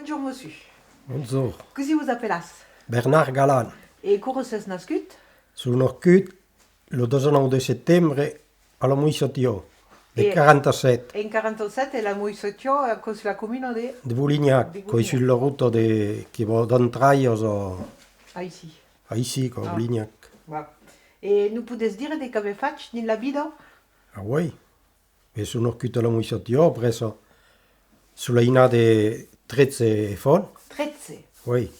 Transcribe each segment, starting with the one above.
Bonjour monsieur. Bonjour. Così vous appellas? Bernard Galan. E curro ses nascut? Sono nascut il 19 de settembre alla Muissotio, del E 47, in 47 la muisotio a cos la comune de di Boulignac, qui sulla rotta che va d'Entrailles Ici. a ici, a Ah. Boulignac. Wow. E nu pudes dire de che faig nella vida? Ah oui, e sono nascut alla Muissotio, presso sulla ina de 13 fon, 13. oui.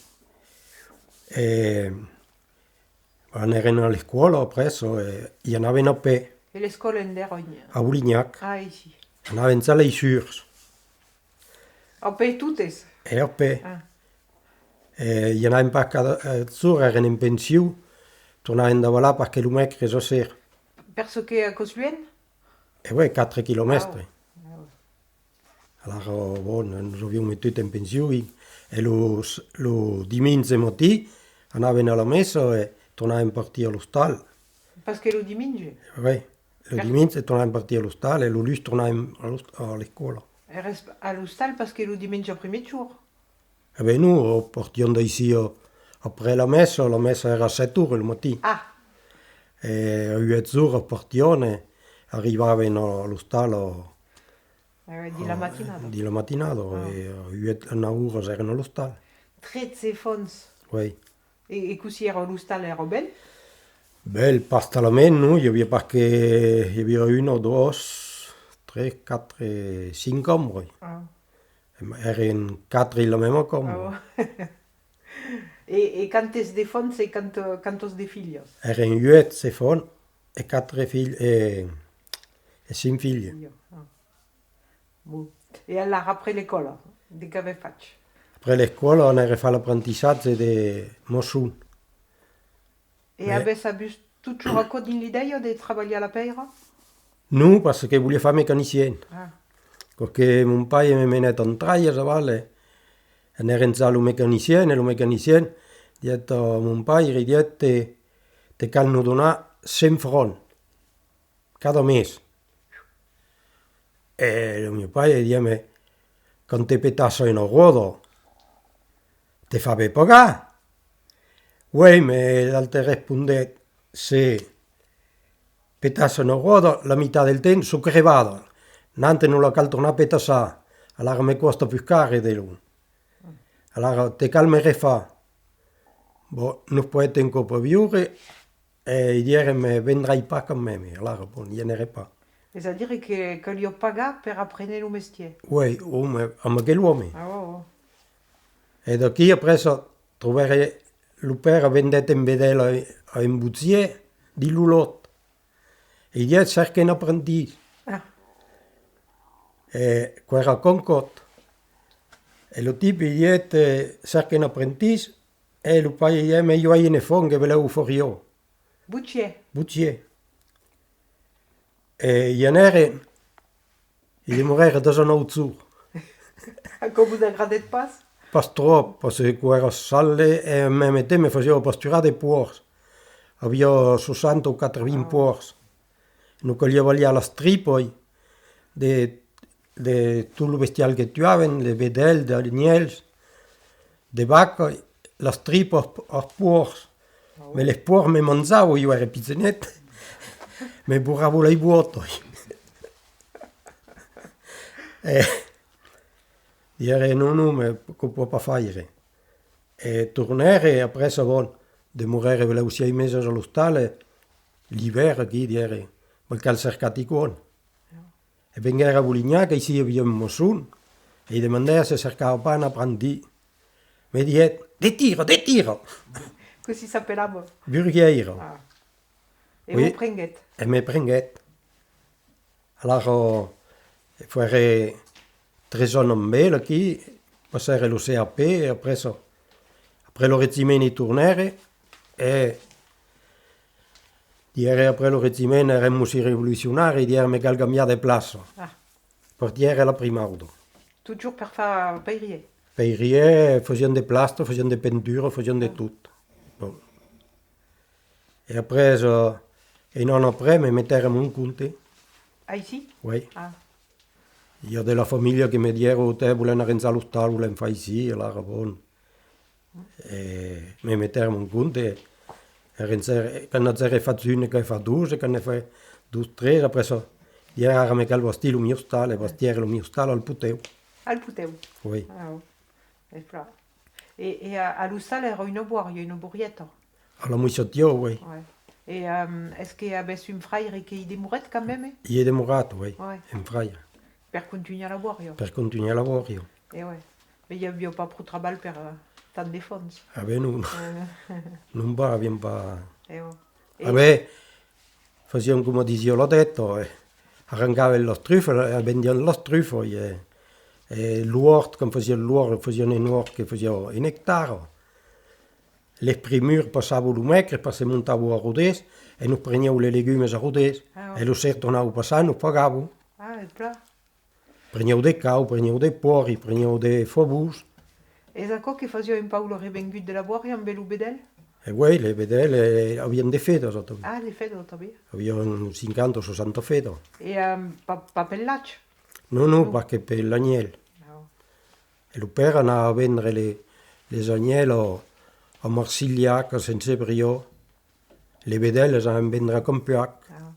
E erano alla scuola presso e andavano a pe E le scuole in derogna. a Boulignac, Ah, ici. andavano alle Surs Ho pe tutes. e a pe. Ah. I anàvem pas cada jour, eren en pensiu, tornaven de volar per quilomètres o ser. Perso che a cos luen? E ouais, 4 quilomètres. Ah, ouais. Alors, bon, nos havíem tot en pensiu e lo diumenge matí anaven a la messa e tornaven partir a l'hostal. Parce que lo diminge. Ouais, lo diumenge tornaven partir a l'hostal e lo lus tornaven a l'escola. Res a l'hostal parce que lo diminge a primer jour. E beh, nous partions d'ici après la messa era a 7 ore il matí. Ah. E a 8 ore partions e arrivaven all'hostal Di la mattinata. di la mattinata e a 9 ore erano all'hostal. 13 fons. Oui. E così era l'hostal era bel? Bel pastalament, no? Hi havia pas que... Hi havia 1, 2, 3, 4, 5 ombres. Ah. Eren 4 in la meva cambra. Ah, ouais. E cantes de fons e cantos de filhos? Eren 8 se fon e 4 figli e 5 figli. Ah. Bon. E allora, après l'école, de che ve faig? Après l'escola on era a fare l'apprentissatge de Mossun. E avès abus toujours a code in l'idea de treballar a la peira? No, parce que volia far mecanicien. Ah. Perché mon pare mi menet a Entrailles a Valle. E eren già lo mecanicien diet a mon pare diet te cal no donar 100 francs cada mes. E mio pare dieme quand te petasso in roda te fa bé pagar. Oui, mais l'altre respondet se petasso in roda la metà del tempo so crevada. Nante non la cal tornar a petassar. Allora mi costa più caro di lui. Allora te cal me refà. Bon, non può essere in coppa viure e dire me vendrai pas con me. Allora, bon, je n'irai pas. C'est-à-dire que li ho pagat per apprendre lo mestier. Oui, ma che l'uomo. Ah, oh, oh. E da qui presso trovare l'upera vendette in vedela a un buzzier di Lulot. E gli cerca un apprendista. Ah. E qua era Concord. E lo tipo gli cerca un apprendista e lo pai gli meglio hai ne fon che volevo fuori io. Buttier. E gli anere gli morire da sono uzzu. Comme vous agradet pas? Pas trop, parce que qua era salle e a me mette me faceva pasturare dei porcs. Aveva 60 o 80 porcs. Non coglieva lì alla stripoi de tutto il bestiale che tu avevi, le vedelle, le agnelli, le vacche, la stripa a porcs. Me le porcs me mangiavo, io ero pizzinetto, me burravo le vuoto. Dire no, me può pas fare. E tornare après ça bon, de morire volevo 6 mesi all'ospedale, l'hiver qui dire, ma cal cercati con. E venire a Boulignac, ici abbiamo Mossun, e demandai se cercava pas un apprenti. Mi diet, de tiro. Così s'appellava? Burgheiro. Ah. E Oui. vous prenguet? E me prenguet. Alors, fare 3 anni in bella qui, passare lo CAP, e après lo reggimento tornare, e dire après lo reggimento erano i rivoluzionari, dire me cal cambiare de place. Ah. Partire la prima auto. Toujours per faire peirier? Peirier, facevano de plastro, facevano de pintura, facevano de tutto. Bon. E après, un anno après, mi metteremo un conte. Ah, ici? Oui. Ah. Io della famiglia che mi diero te volen arrenzare l'ostal, volen fare sì, e là bon. E mi metterono in conto e quando c'era fatto una che fa due, quando fa due, tre, adesso diarami che il stile mio stale, bastiere lo mio stale al puteo. Al puteu. Oui. Ah, oh. E pla. E a l'ustal era une boario, une burrieta. Alla mucciatio, oui. Ouais. Et est-ce qu'il y avait une fraîche qui est démourette quand même? Io è demorato, oui. Ouais. In fraia. Per continuare a boario. Per continuare a lavorare. Et ouais. Mais il n'y avait pas trop de travail per tant de fonds. Vabbè, non va, abbiamo pas. Et ouais. Et Vabbè, facevano come diceva l'ho detto, arrancavano lo strufo, vendevano lo strufo e l'uort, come facevano in uort che facevano in ettaro. Le primure passavano l'umecre, poi si montavano a Rodès e noi prendevamo le legume a Rodès Ah, e lo tornavamo a passare, noi pagavamo. ah, et pla. Prendevamo dei cau, prendevamo dei porri, prendevamo dei fobus. Et d'accord che faceva un Paolo revengut de la boario en belou bedel? E poi le vedele abbiamo dei fede sotto. Ah, les fêtes també. Abbiamo 50 o 60 fede. Et pas pellatge? Non, perché per l'agnello. Ah, oh. E lo père andava a vendere le agnelli a Marsigliac, a Saint-Sébriot. Le vedelle si andavano a vendere a Campiac. Ah, oh.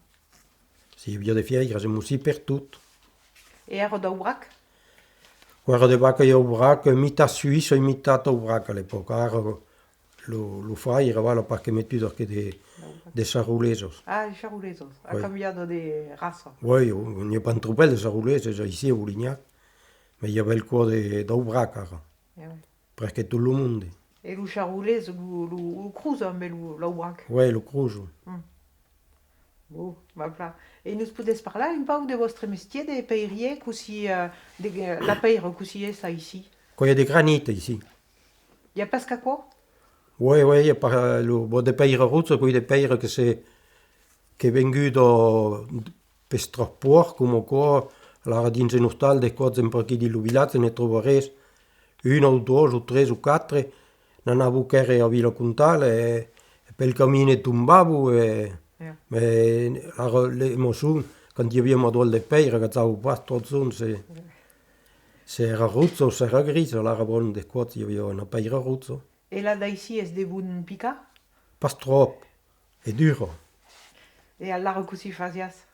Si havia de fiera, siamo sì per tutto. Et era d'Aubrac? Guarda de vacca e Aubrac, metà suisse e metà Aubrac all'epoca. Lo fai era perché mettuto anche de sarulesos. Ah, les charolaises. Ha Oui. cambiato de raza. Oui, on n'y a pas de trouble de sarulesos ici à Oulignac. Mais il y avait le cours d'Aubrac, Et ouais. presque tout le monde. Et le charolaise, le cruise en belou, l'Aubrac. Oui, le cruise. Bon, va pla. Et nous pouvez parler un peu de votre métier de payerier, la payre cousier ça ici. Quand il y a des granites ici. Il y a pas qu'à quoi? Oui, il y a pas des payres routes, poi des payres che vengono per strappare, come qua, allora dins un hostal de cose un po' di lubilate ne troverete uno o due o tre o quattro, non avevo che a Villa Contale e per il cammino tombavo e ma l'emozione quando abbiamo due de payre che stavo quattro se era ruzzo o se era grigio, allora buono de cose avevo una payre ruzzo. Et là d'ici, est-ce des bons pica? Pas trop, è duro. Et à la recousi facias.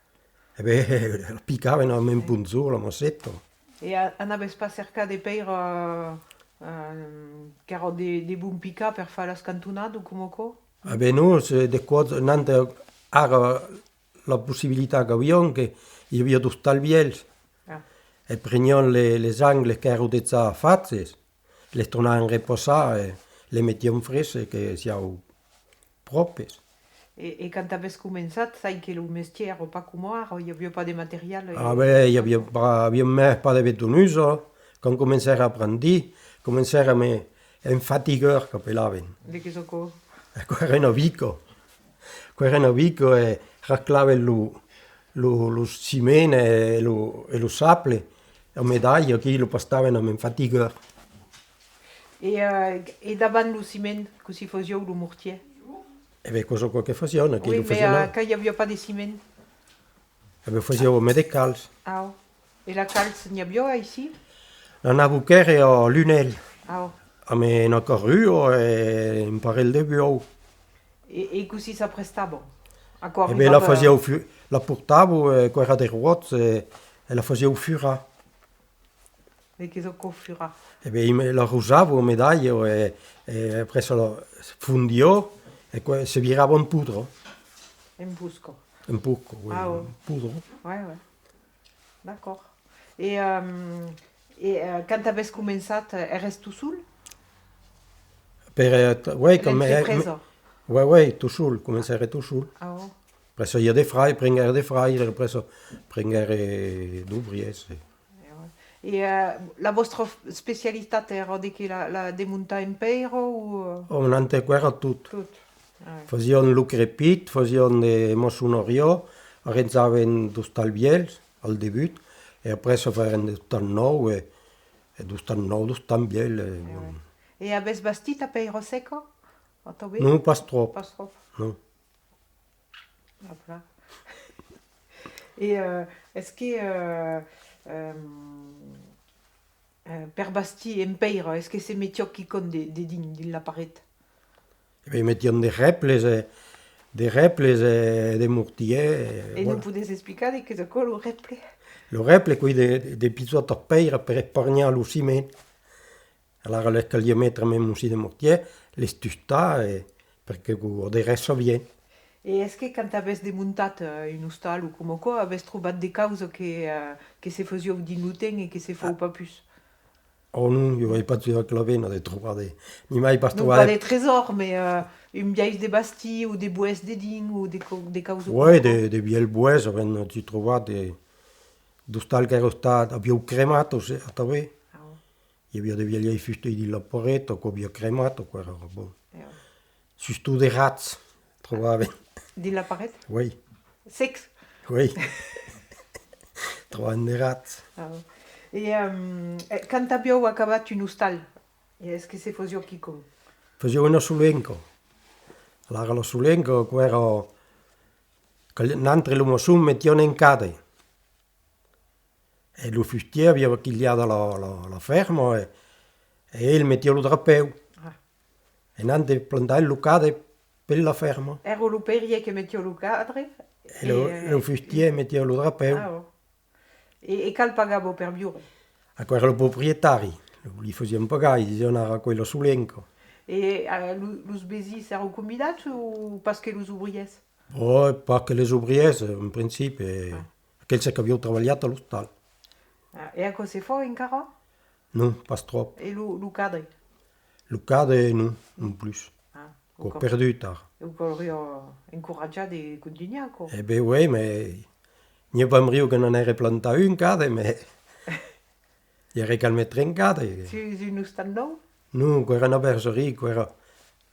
E beh, piccavano a me in punzò, la massetto. Et on avait pas cerca de payre qui ont des bons pica per faire la scantonade ou comme quoi? E beh, noi, se de cose, nante era la possibilità che abbiamo che io avevo due stalbielli Ah. e prendiamo le angle che erano già fatte, le tornavamo a riposare e le mettiamo fresche che siano proprie. Et quand tu avais commencé, tu sais que le métier n'était pas comme moi, il n'y avait pas de matériel. Ah beh, io avevo mai pas de vetunuso, quando cominciare a apprendere, cominciare a me infatigar che pelavano. De che so co? Quello era vico e raclava lo cimene e lo saple, a medaglia che lo pastavano a me infatigar. Et davant le ciment, que si faisait le mortier. E beh, cosa che facevano, che Oui, lo mais facevano, quand il n'y avait pas de ciment. e beh, facevano medicals. Ah, oh. Et la calce, il n'y a pas ici? Non avevo che a Lunel, Ah, oh. a me una carrure e un parel de bureau. Et que si ça prestait bon. Encore E beh, la portavo e quella dei ruote e la facevo fura. De che so co fura. E beh, la usavo a medaglia e presso la fundiò e si virava un pudro, Un busco. un poco, Ah, oh. un pudro. Ouais, ouais. D'accord. Et quand tu avais commencé, elle reste tout seul? Ouais, come, L'entreprise. ouais, tout seul, cominciare tout seul. Ah, oh. Presso io dei frai, prendere dei frai, presso prendere d'ubriese. Et la vostra specialità era di che la demontare in peyro o Oh, un'ante guerra tutto. tutto? Ah, Facevano lo crepit, facevano de massoneria, arrenzavano due stalbielli al debut e presso facevano due tannou e due tannou, due stalbielli. Et avais bastita peyro secco? Non pas trop, Pas trop. non. Voilà. Et est-ce que per basti en peira, est-ce que c'est métier qui compte des dignes de la paret? E mettiamo des reples e des mortiers, Et nous voilà. pouvez expliquer que c'est quoi le reple? Le reple, qui des pizzot a peira per epargnar lo ciment. Allora le che gli mettere même aussi des mortiers, les tusta, perché de resto viene. Et est-ce que quand tu avais démonté une hostal ou comme quoi, avais trouvé des causes que se faisaient d'inuten et que se faisaient pas plus? Oh non, io n'avais pas tué la vena de trovare, ni mai pas Non pas trouvé. des trésors, mais une vieille des bastilles ou des bouesses des dignes ou des causes Ouais, comme quoi. des vieilles bois, avevano ci trovate d'ostal che era stato, abbiamo cremato, a tave. Ah, ouais. Il y avait des vieilles fuste di laporetto, che abbiamo cremato, quoi, era bon. Eh ouais. Surtout des rats, trovave. Dis la parette? Oui, Sexe. oui. Trovavano des rats. Ah, ouais. Et quand tu as acabé une hostal, est-ce que se faisait qui comme? Facevo uno sulenco. Allora lo sulenco, che era... che n'altri lo mosum mettiano in cade. E lo fustier aveva chigliato la ferma e il metteva lo drapeu. Ah. E n'ante plantare lo cade per la ferma. Era le perrier qui mettait le cadre. E lo fustier metteva lo drapeu. Ah, ouais. Et quel pagavo per vivere? A quello lo proprietari. Li facevano pagare, dicevano era quello sulenco. Et los bésis erano convidats ou parce que los ouvriers? Poi, pas che les ouvriers, in principio, aquells che avevano lavorato all'ostal. Ah, e a cosa se fa encara? Non, pas trop. E lo cadre? Lo cade, non plus. Ah, Ho perdu tard. vous pourriez encourager de continuer encore. Eh ben oui, mais nie vam riu que non era plantar un cade, mais i era cal mettere in cade. C'est une stand-up? Non, era una bergerie, era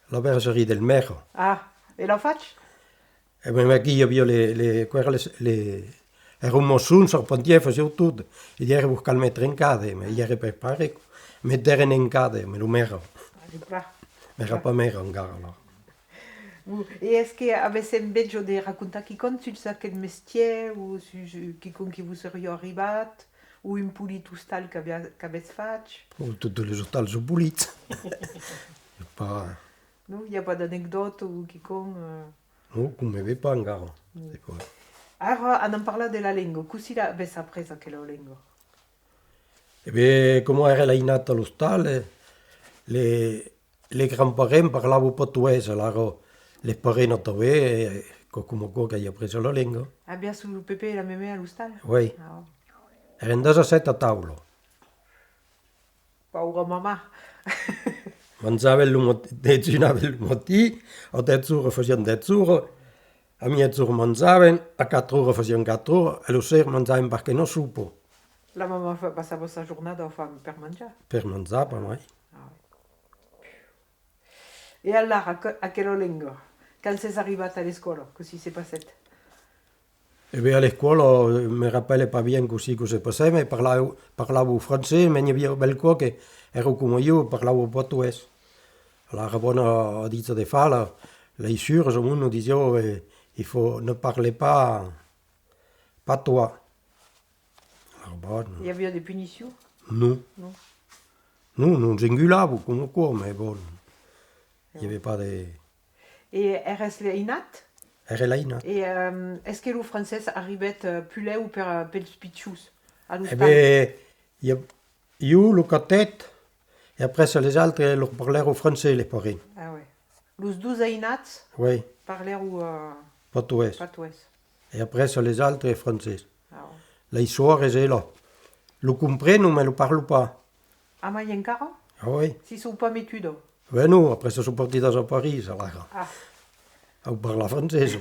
la bergerie del Mero. Ah, e la faccio? E ben aquí hi havia era un mossun, sorpentier, faceu tot. I era buscar mettere in cade, ma i era per pare mettere in cade, me lo Mero. M'era pas Mero encara, là. Et est-ce que avez un bello de raconter qui compte sur ça quel métier ou sur qui vous seriez arrivé ou un poulet tout stal qu'avez fait? Oh, tutti les hostals sont bulits. Pas... Non, il n'y a pas d'anecdote ou quiconque. Non, come ve pas encara. Alors, on en parla de la lingua. Così la avete appresa che la lingua? E beh, come era la nata all'ostal, le granparenti parlavano portoghese, allora le parenti a te, come che hai preso la lingua. Abbia sul Pepe e la Meme all'ostal? Oui, Ah, erano 17 a tavola. paura mamma. Mangiavano decinavano il mattino, a 10 ore facevano 10 ore, a mezz'ora mangiavano, a 4 ore facevano 4 ore, e lo sera mangiavano perché non supo. La mamma passava sa giornata per mangiare. Per mangiare, per me. Ah. E allora, a che lingua? Quando sei arrivata alla scuola, così si è passato? E beh, alla scuola mi rappelle pas bien così cosa passava, parlavo francese, ma n'hi bel qua che ero come io, parlavo portoghese. Allora, buona dita di fare, les sûrs, uno diceva, il faut ne parler pas toi. Alors, bon, Il y avait des punitions? non. Non. Non, non j'ingulavo come quoi, mais bon, il n'y avait pas de... Et RS Inat? Era là, non? Et est-ce que le français arrivait plus là ou per pitchous? Eh bien, io, le cadet, et après, les autres, leur parlaient français, les parents. Ah ouais. Les 12 Inats Oui, parlaient ou portugais. patois? Et après, les autres, français. Ah ouais. La histoire, c'est là. Le comprennent, mais ne le parlent pas. Ah, mais encara? Ah oui? Si sont pas métudes. Ben non, après, ils sont partis dans Paris, alors. Ah. On parle français.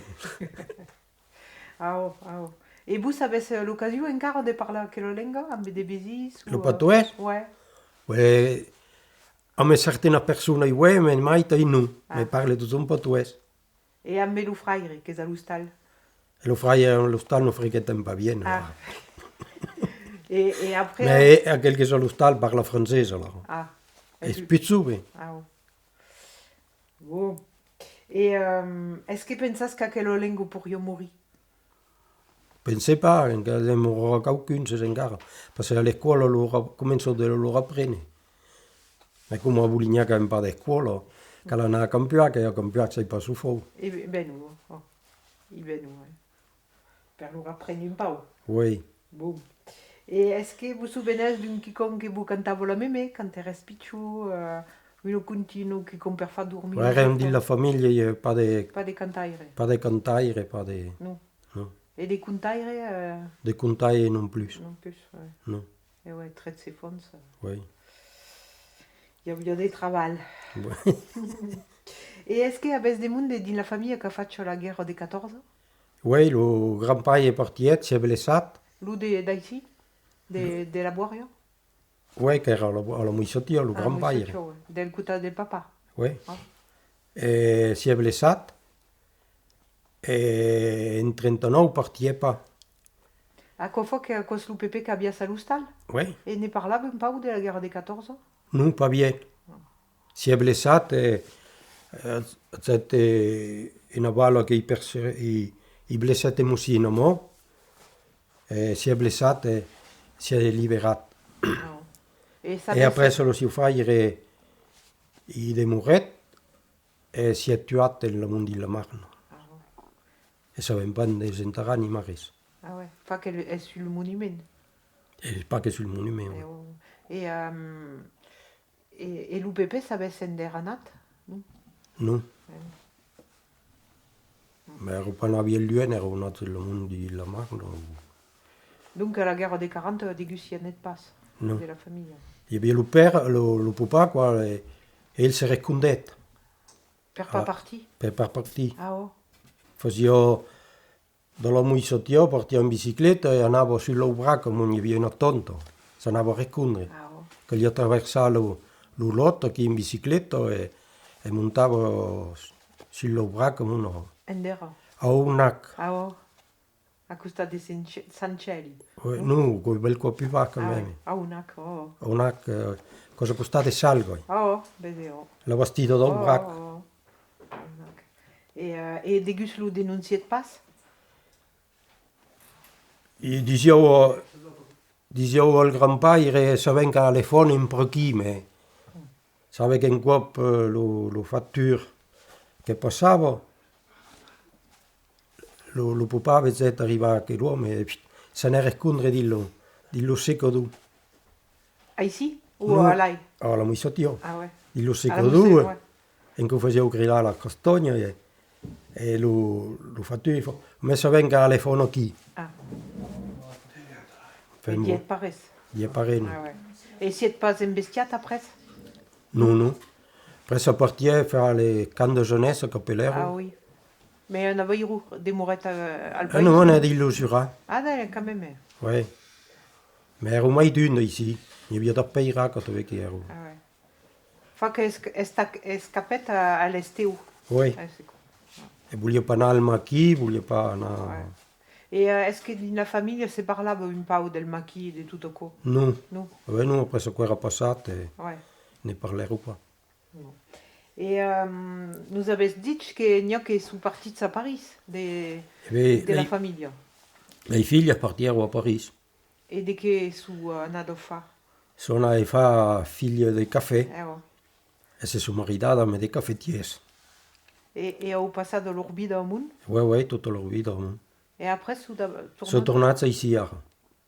Ah, oh, ah, oh. Et vous avez l'occasion encore de parler quelle langue? Avec des bêtises? Le patois? Ouais. Oui. A certaines personnes, oui, mais mai non. Ah. Mais parlent tous un patois. Et avec le frère, qui est à l'hostal? Le frère, l'hostal ne fréquentent pas bien. Ah. Et après... Mais à quelque chose, l'hostal parle français, alors. Ah. Et c'est plus souvent. Ah, oh. Bon. Et est-ce que pensas qu'à quelle langue pourrions mourir? Pensais pas, encara demorava qualcuns encara, parce que a l'escola començo de lo apprene. Ma come a Bulignac avem pas d'escola, cal anar a Campiac, e a Campiac sai pas su fou. Et ben nous, oh. Et ben nous, ouais. Per nous apprendre un peu. Oui, Bon. Et est-ce que vous vous souvenez d'un quiconque que vous cantava la mémé quand tu restes pichou, une continue qui compare pas dormir? ouais, rien dit la famiglia, Pas de cantaire. pas de cantaire, pas de, Non. non, Et des cantaires de contaire non plus, non plus. Ouais. non, Et ouais, très de ses fonds, ça. oui. Il y a bien des travail. Ouais. Et est-ce qu'il y avait des gens dans la famille qui a fait la guerre des 14? Oui, le grand-père est parti, s'est blessé. L'ou d'ici? De la Boiria? Oui, che era alla Muisotio, le Ah, grand-père. oui, del côté del papa. Oui. Ah. E si è blessat e in 39 parti pas. À quoi fois que cause l'UPP qui a bien salustal? Oui. Et ne parlava un peu de la guerre des 14? Non, pas bien. Si è blessat e c'était una balla che i blessati musino mo e si è blessat e si è liberato. No. E après solo si fa i demuret e si è tuato nel mondo della Marne. E sapem pas desenterrar ni mares. Ah ouais, pas qu'elle est sur le monument. E pas che sul monument. Et, et l'UPP savait sender à Nat? Non. Non. Mais Europa non havia lieu, era un altro le mondo della Marne. Donc à la guerre des 40, Dégussier n'est pas Non. de la famille. Il y avait le père, le papa, quoi, et il se recondait. Père pas parti? Per parti. Ah oh. Fazio dalla Muisotio, partia in bicicletta e andavo sull'Aubrac come non havia una tonto. Se andava a recondere. Ah oh. Che gli attraversavo l'urlotto qui in bicicletta e montavo sull'Aubrac come uno. Endera. A Unac. Ah oh. A costa de Sancelli. No, col bel co più va come me. Ah Unac, oh. A Unac, cosa costate salgo. Ah oh, beh oh. La vestito d'Aubrac. Oh. Et Dégus lo dénonciait pas? I dicevo al grand-père, savent che alle fone in prochi, ma savent che in cop lo fatture che passava, lo papà aveva arrivato che l'uomo se ne racconta dillo secco du. Ah ici? Ou No, à l'Aï? alla Muisotio. Ah ouais. Dillo À la secco Moussé, du, ouais. in cui facevo grillare la castagna e lo fatture, ma savent che alle fone chi. Ah. Fais Et moi. d'y être pares. Il est pareil. Ah ouais. Et si êtes pas un bestiat après? Non, non. Après, ça partit à faire les camps de jeunesse à Capellero. Ah oui. Mais on avait eu des mourettes à Ah non, on a dit le Jura. Ah non, quand même. Oui. Mais au moins d'une ici. Il y avait des pays quand on avait qui Ah ouais. Faut que escapette à l'est où? Oui. Ah, c'est cool. Et vous vouliez pas aller al maquis, vous vouliez pas aller. Ouais. Et est-ce que dans la famille, c'est par là un peu del maquis et de tout au coup? Non. Non. Oui, non, après ce qui era passat, Ouais. ne parlerons pas. Non. Et nous avez dit que n'y a que sous partie de sa Paris, de la famille. Les filles partirent à Paris. Et de que sous Nadofa. Sono fa figlie di caffè Oh. e si sono maritata με dei caffettiers. Et au passage de l'orbite au monde. Oui, oui, tutta la vita. Et après, Sono tornata ici à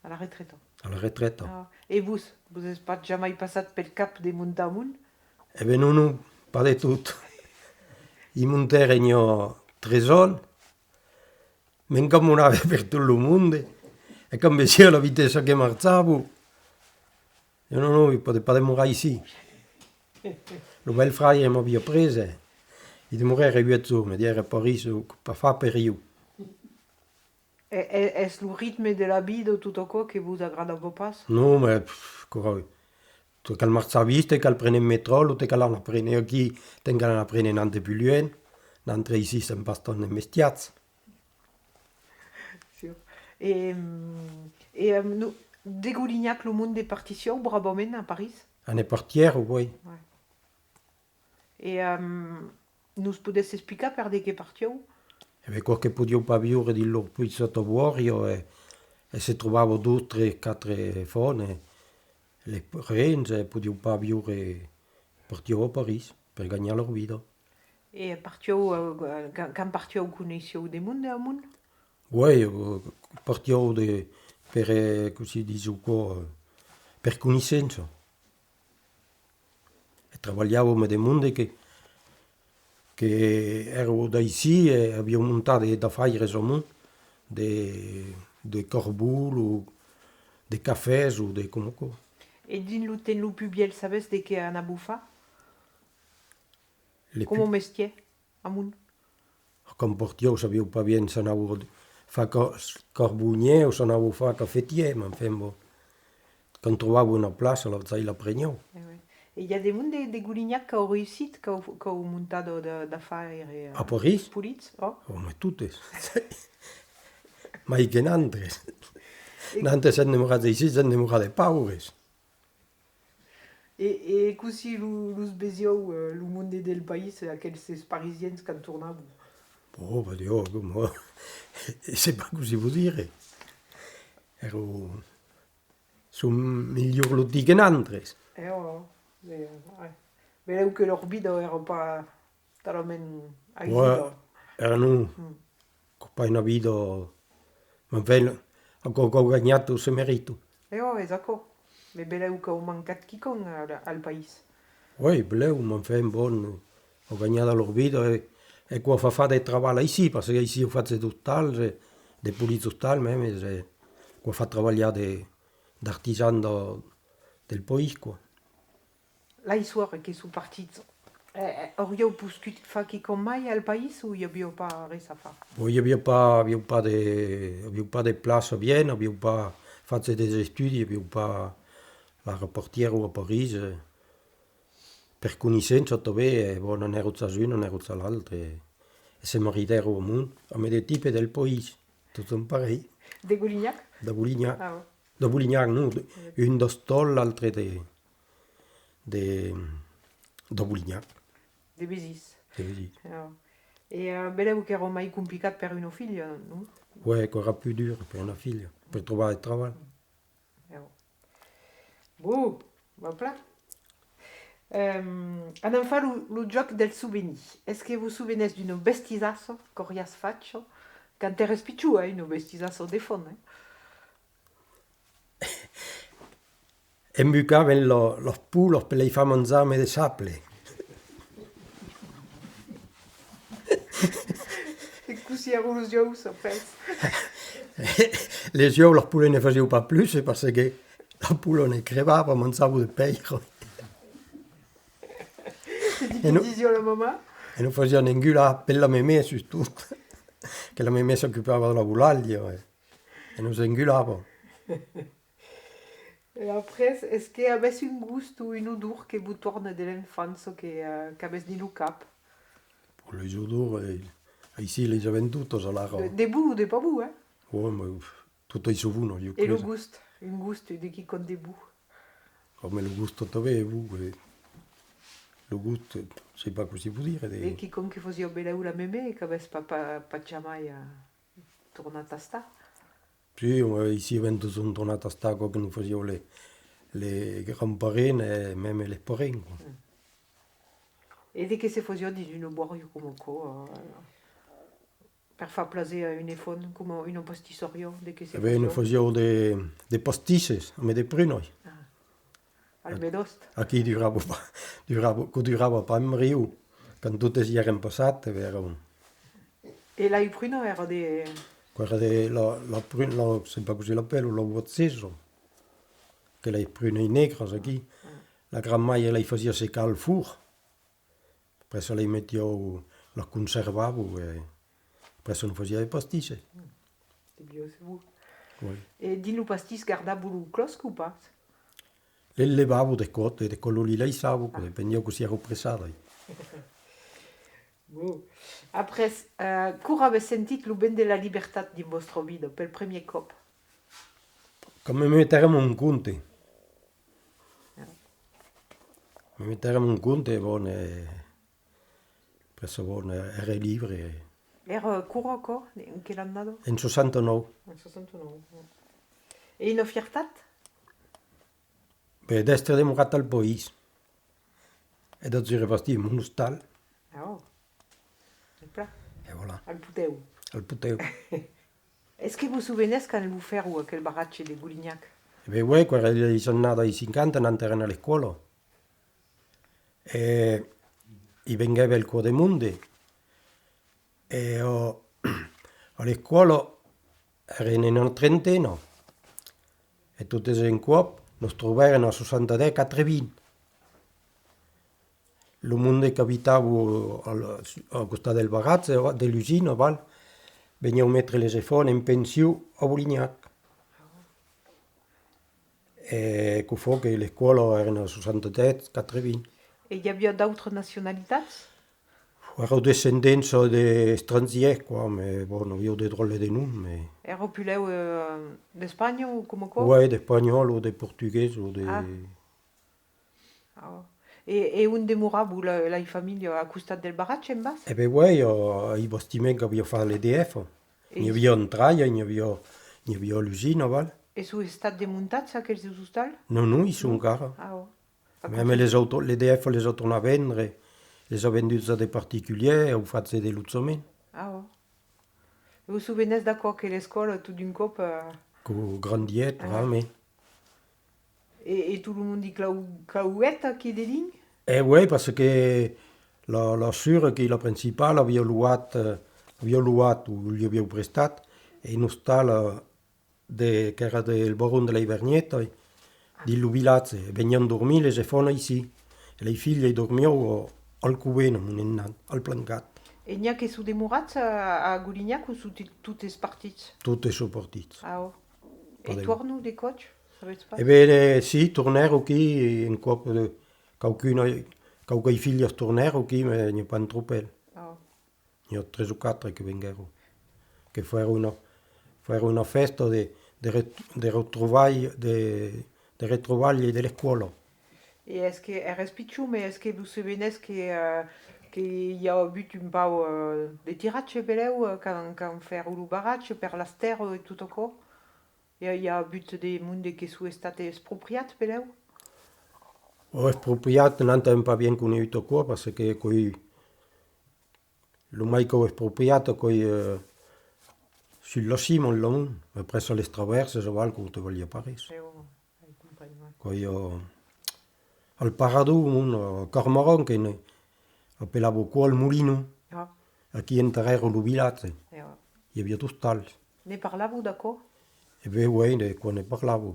la retraite. alla retraite. Ah. Et vous n'êtes pas jamais passé pel cap des montagnes? E beh, non, pas de tutto. I monterregno 3 anni, mi incamminavo per tutto il mondo, e come sia la vitezza che marciavo, io non potevo morire qui. Il bel frère mi aveva preso, e di morire 8 giorni, di era a Parigi per fare periodo. Est-ce le rythme de la vie de tout au coup que vous agrade pas? No, ma tu che marciavi, te che prendi il metro, te che la prendi qui, te che la prendi nante più loin, nante ici c'est pas un mestiaz. Et nous, Dégoulignac, le monde des partitions, Brabomen à Paris. On est partir, oui. Ouais. Et nous pouvez expliquer par des partitions? E qualche podio pa viure di loro poi sottovuorio e se trovavo 2, 3, 4 fone, le renze, podio pa viure partio a Paris per gagnar lor vida. E partiu, quand partiu coneixeu de monde a monde? Uè, partio de, per, così diso qua, per conoscenza. E travagliavo de monde che ero da ici e abbiamo montato da fare insomma, de corbul ou de cafés ou de comunque. E din lu ten lu pubiel, sabes de que an a bufa? Les Como mestier a monde? Comme partio sapevo pas bien se anavo fa carbonier o se anavo fa cafetier, ma enfin bon. Quand trovavo una plaça, la prenio. E il y a des monde de Goulignac qui ont réussi, qui ont montado d'affaires et A Paris? Pulitz, oh? Oh, ma tutte. Mai che nantes. E, Nantes se innamorate ici, se innamorate paures. e così lus beziou lu monde del país, aquells parisiens quand tornavo. Oh, ma Dio, come... c'est pas così vuol dire. Ero... Sono miglior lotti che nantes. Oh, veleu que lor vida era pas talament Ouais, aïsida. erano pas una vita... Ma enfin, ho guadagnato se merito. Oh, esatto. Me veleu que ho mancat quicon al país. Oui, bleu, ma enfin, bon, ho guadagnato la vita e qua fa de travail ici, parce que ici ho fatto tutt'al, de pulito tutt'al, même, qua fa lavorare d'artisan del país, quoi. La histoire che su partit. Aurieu puscut fa quicon mai al país ou hi havia pas res a fa? Poi havia pas de place bien, havia pas fatto des studi, havia pas la reportiera a París, per conoscenza també, bon, non ero a un, non ero a l'altre, e se maritero a un, a me de tipe del país, tot un parell, De Goulignac? de Bolignac. Ah, ouais. De Bolignac, no, un d'Ostol, l'altre de Bolignac. De Bézis. Que vull dir. Ah. E veleu que era mai complicat per una filla, non? Ouais, que era più dur per una figlia, per trovare treball. Bon, va pla. En fa lo joc del souvenir. Est-ce que vous souvenez d'un vestizazo qu'aurias fatto? Quand eres picciu, un vestizazo de fond. E bucaven los pulos per li fa mangiare de saple. E così ero los jous, en fait. Les ous, los poules ne faisaient pas plus parce que la poule ne crevava, mangiava de peiro. C'est dit que disio la maman. E non facevano ingulare per la memè su tutto, che la memè si occupava della vulaglio e non si ingulava. Et après, est-ce qu'il y avait un goût ou une odeur qui vous tourne de l'enfance qui avait dit le cap? Pour les odori, ici les avevano tutto, salaro. Des bouts ou des pas bouts, hein? Oh, ma tutto i sovuno, io Et le credo. goût, un goût de qui compte des bouts. Come lo gusto t'avevo, lo gusto, sai pas così vuol dire. Et qui compte qui faisait belle ou la mémé et qui avait pas jamais tourné à sta. Sì, ici avendo sono tornato a stare che non facevo le granparine e meme le parine. Et dès que se faisait di une boire comme quoi, per far plaisir à une fond, comme une pastisserie, dès que se E ne facevo de pastisses, a me de prunoi. al medost. Aquí durava pas un riu, quand tutte si erano passate, erano... Et là, il pruno era de... Quella la prune, c'est pas così l'appello, la uozzeso, che lei prune negras aquí. La grammaia lei faceva secare al four, presso lei metteva, la conservavo e presso non faceva le pasticce. C'est bien, c'est vous. Oui. Et dis-nous pastis gardavo le closc ou pas? Le levavo de cotte, de quello lì lei savo, che dipendevo così ero pressata. Bon. Après, cour avez sentit le ben de la libertat din vostra vida, pel premier cop? Come mi metteremo un conte. Mi metteremo un conte e presso buone, era libere. Era curocco, in che l'hanno dato? in 69. In 69. E in fiertat? Beh, d'essere demorat al país. E da si repartim un hostal, Oh, c'est plat. e voilà, Al puteu. al puteu. Est-ce que vous souvenez quand vous faire ou quel barraccio de Goulignac? E beh, uè, quando sono nato ai 50, non erano alle scuole. E i vengeva il cuore mondi. E alle scuole erano in una trentina. E tutte in coop nos trovavano a 63 80. Lo mondo che abitavo al costato del baraccio, dell'usina, veniva a mettere le telefoni in pensione a Bolignac. E che fu che le scuole erano 63 80. Et il y avait d'autres nationalités? Ero discendenza di stranieri qua, ma boh, non io di drolle di nome. Era puleu d'Espagne ou comme quoi? Ouais, di spagnolo, di portoghese, o di... Ah. Ah. Et un demorable la famille à costat del barraccio en bas? E beh, ouais, i bastimenti che abbiamo fatto l'EDF. E Ne havia entraia, ne havia l'usina, val? Et sous stade de montage, aquells hostals? Non, ils sont encara. Ah, oh. Même l'EDF les a tornat a vendre, les a vendus a des particuliers, au fait de l'uzzament. Ah, oh. Vous vous souvenez d'accord que l'école, tout d'une coupe, Con grandiet, Ah. vraiment. et tout le monde dit claouette qui est des lignes? Eh oui, parce que la sura che la principale havia luat, o gli havia prestat, e in hostal che era del baron della Ivernieta, di Lubilazze, e venivano a dormire le fone ici. E le figlie dormivano al cubeno, al plancat, Et il n'y a que sous des mourats à Goulignac ou sous toutes les parties? tutte sopportite. Ah, oh. Pas Et de- toi, nous, des coachs? Ça va pas? Ebbene sì, tornero qui, in coppia di qualche figlia tornero qui, ma non pas troppo. Ah, oh. Ne ho 3 o 4 che vengono, che furono una festa di ritrovaglie delle scuole. Et est-ce que, RS Pichou, mais est-ce que vous vous souvenez qu'il y a eu un peu de tirage beleu quand faire le barrage per la terre et tout encore? Il y a but des mondes qui sont state expropriat beleu? Ho espropriato, non è un po' ben conosciuto qua, perché coi lo mai che ho espropriato sulla cima, presso le traverse, se val, come te voglio parere. Coi al Paradou, a Cormoran, che ne appellavo qua al mulino, Ah, a chi entrero lo villazze. et, Hi havia tot tal. ne parlez-vous d'accord? E beh, ouais, de qua ne parlavo.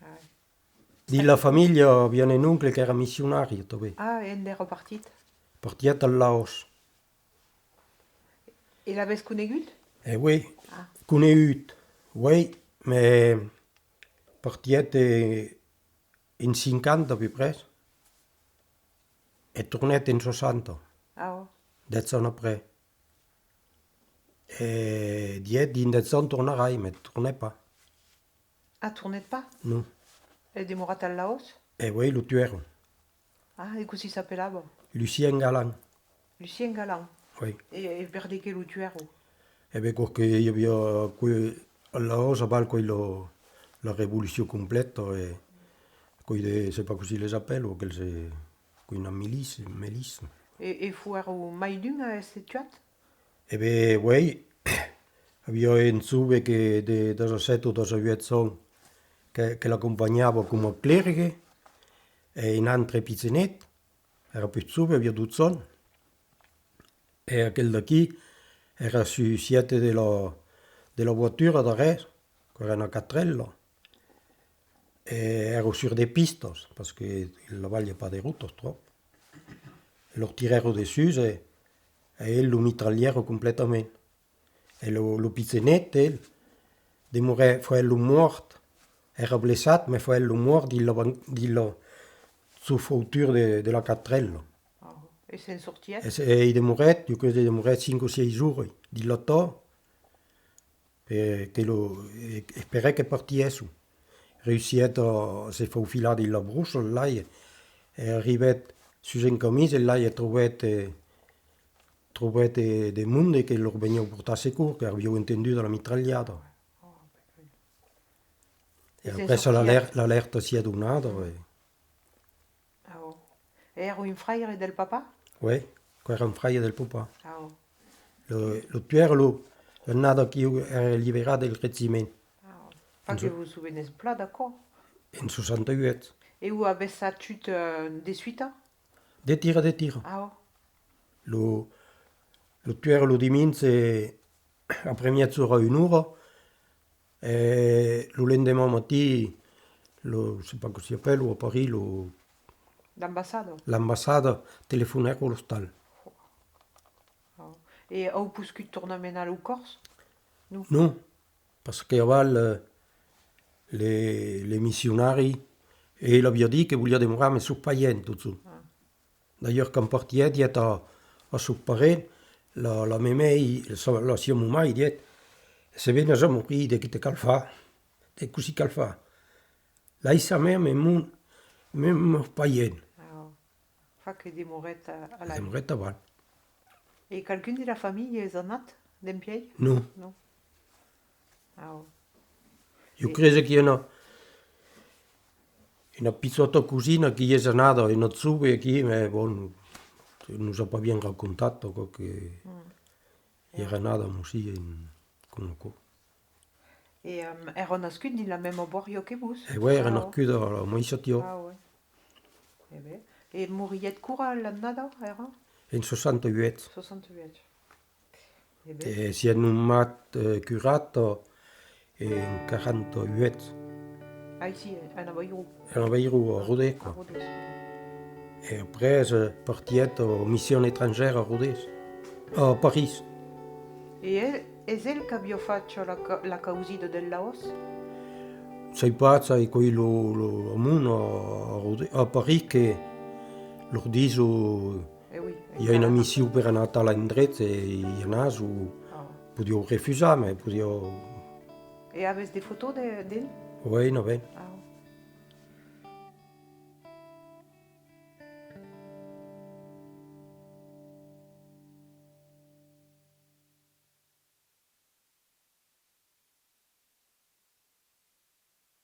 Ah, Di la famiglia aveva un oncle che era missionario, dove ah, et elle est repartie. partia dal Laos. Et la veste conegut? E oui, Ah, conegut, oui, ma partiet in 50 a peu près, e tornet in 60, ah, oh. 10 ans après. E diet din 10 ans tornerai, mais tornait pas. Ah, tournez pas? Non. Elle est démorate à Laos? E oui, lo tuero. Ah, et comment il s'appelle là-bas? Lucien Galan, Lucien Galan. oui. Et vers de quel tuero? E beh, perché hi havia al Laos aval la révolution complète, e je sais pas comment les appelle, ou une milice. Et faire au Maïdun à cette tuat? E beh, oui, havia un sube che de 17 o 18 ans che l'accompagnava come clerighe, e in altre pizzinet, era più sube, havia 12 ans. E aquel d'aquí era su siete della voitura d'arrêt, che era una catrella. E ero sur des pistes, parce que là-bas il n'y a pas de routes trop. E lo tirero dessus e el lo mitragliero completamente. E lo pizzenet, el, demorè, fu el lo mort, era blessat, ma fu el lo mort di la suffouture de la catrella. Ah, et c'est une sortie? E i demoret, io credo demoret 5 o 6 giorni di lottò, e sperè che partiesse. Riusciet se faufilar di la brusa, là, e arrivet sus en camis, e là, e trovet trobat de monde que lor veniu portar secours, que havíeu entendut de la mitrallada. Oh, ben, E sen après sortia. l'alerta si è donada. Ah, oh. E ero un fraire del papa? Oui, qua era un fraia del papa. Ah, oh. Lo tuerlo è nato che era liberato del reggimento Ah, oh. Pas que vous vous souvenez pas, d'accord. in 68. Et où avait ça chute des suites? De tira. Ah, oh. Lo tuerlo di Minze a mezz'ora un'ora e lo lendemain mattina, je sais pas comment si appelle, a Paris, L'ambassade? l'ambassade telefonèrent a l'hostal. Ah, oh. Et où puscut tournemenal ou Corse? Non, parce que avant les missionnaires, et il avait dit que voulait demorar mais sur païen tout ça. Ah. D'ailleurs, quand partait, il était à son parent, la mémé, la sua mamma, il dit, se viene a mourir de qui te calfa, de così calfa. Là, il sa mère, même païen, Ah, oh. Pas que des mourettes à la... demorait avant. Et quelqu'un de la famille est en hâte d'un pied? Non, Non. Ah, oh. io credo che una piccola cugina che è nata in Azzurri qui, mais bon, nous a pas bien raccontato che era nata aussi in Conoco. Et ero nascut din la même borio que vous? E ouais, era Ah, oh. nascuda a Moisatio Ah, ouais. Eh ben. Et moriet cura l'annada, era? in 68. 68. Eh ben. E si è nomat curato in 48. Ah, ici, en Avairou. Era vero a Rodez, À quoi. Rodez. E après, partiet a mission étrangère a Rodez, a Paris. E elle che abbia fatto la causida del Laos? Sai pas, sai quello amun a Paris che lor diso Eh oui. hi ha una missió per anar a l'endret e hi anàs o Ah. podíeu refusar, mais podíeu... Et avez des photos d'elle? Oui, no bé. Ah.